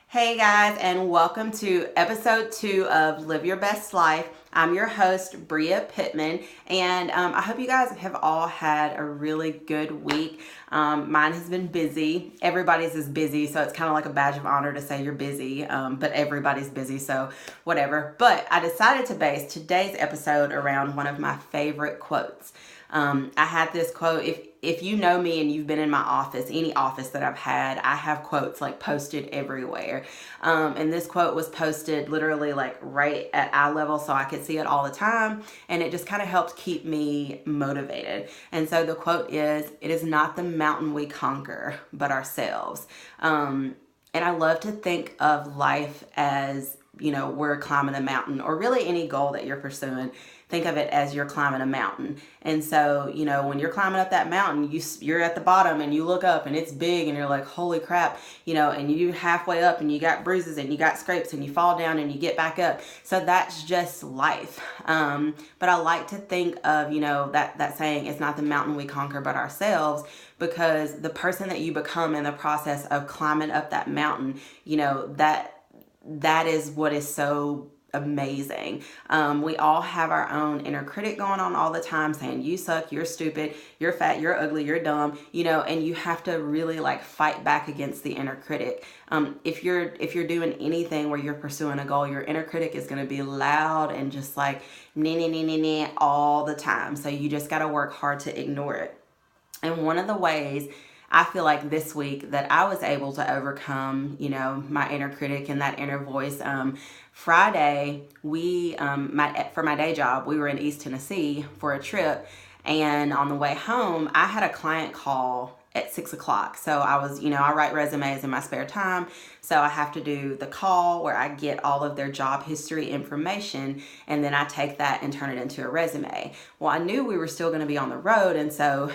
Hey guys, and welcome to episode 2 of Live Your Best Life. I'm your host, Bria Pittman, and I hope you guys have all had a really good week. Mine has been busy. Everybody's is busy, so it's kind of like a badge of honor to say you're busy, but everybody's busy, so whatever. But I decided to base today's episode around one of my favorite quotes. I had this quote. If you know me and you've been in my office, any office that I've had, I have quotes like posted everywhere. And this quote was posted literally like right at eye level so I could see it all the time. And it just kind of helped keep me motivated. And so the quote is, "It is not the mountain we conquer, but ourselves." And I love to think of life as, we're climbing a mountain, or really any goal that you're pursuing. Think of it as you're climbing a mountain. And so, when you're climbing up that mountain, you're at the bottom and you look up and it's big and you're like, holy crap, and you halfway up and you got bruises and you got scrapes and you fall down and you get back up. So that's just life. But I like to think of, that saying, "It's not the mountain we conquer, but ourselves," because the person that you become in the process of climbing up that mountain, that is what is so amazing. We all have our own inner critic going on all the time saying, "You suck, you're stupid, you're fat, you're ugly, you're dumb," and you have to really like fight back against the inner critic. If you're doing anything where you're pursuing a goal, your inner critic is going to be loud and just like nah all the time. So you just got to work hard to ignore it. And one of the ways I feel like this week that I was able to overcome, my inner critic and that inner voice. Friday, for my day job, we were in East Tennessee for a trip, and on the way home, I had a client call at 6 o'clock. So I was, I write resumes in my spare time. So I have to do the call where I get all of their job history information, and then I take that and turn it into a resume. Well, I knew we were still going to be on the road, and so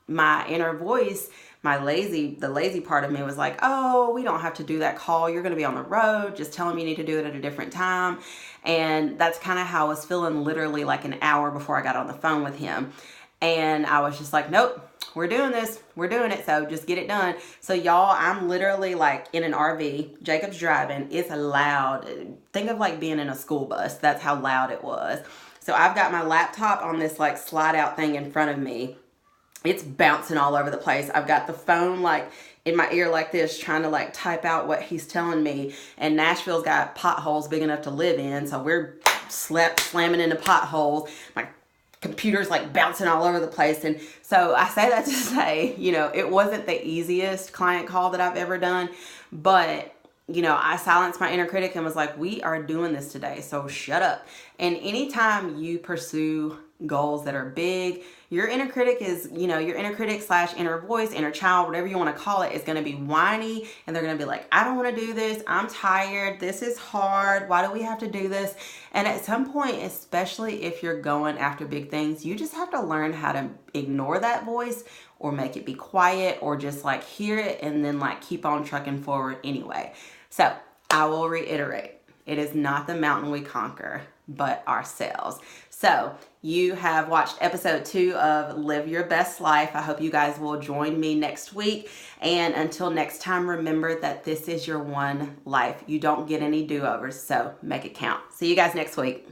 my inner voice, the lazy part of me was like, "Oh, we don't have to do that call. You're going to be on the road. Just tell them you need to do it at a different time." And that's kind of how I was feeling literally like an hour before I got on the phone with him. And I was just like, "Nope, we're doing this. We're doing it. So just get it done." So y'all, I'm literally like in an RV. Jacob's driving. It's loud. Think of like being in a school bus. That's how loud it was. So I've got my laptop on this like slide out thing in front of me. It's bouncing all over the place. I've got the phone like in my ear like this, trying to like type out what he's telling me. And Nashville's got potholes big enough to live in, so we're slamming into potholes. My computer's like bouncing all over the place. And so I say that to say, it wasn't the easiest client call that I've ever done, but I silenced my inner critic and was like, "We are doing this today, so shut up." And anytime you pursue goals that are big, your inner critic is, your inner critic / inner voice, inner child, whatever you want to call it, is going to be whiny, and they're going to be like, "I don't want to do this. I'm tired. This is hard. Why do we have to do this?" And at some point, especially if you're going after big things, you just have to learn how to ignore that voice, or make it be quiet, or just like hear it and then like keep on trucking forward anyway. So I will reiterate, it is not the mountain we conquer, but ourselves. So you have watched episode 2 of Live Your Best Life. I hope you guys will join me next week. And until next time, remember that this is your one life. You don't get any do-overs, so make it count. See you guys next week.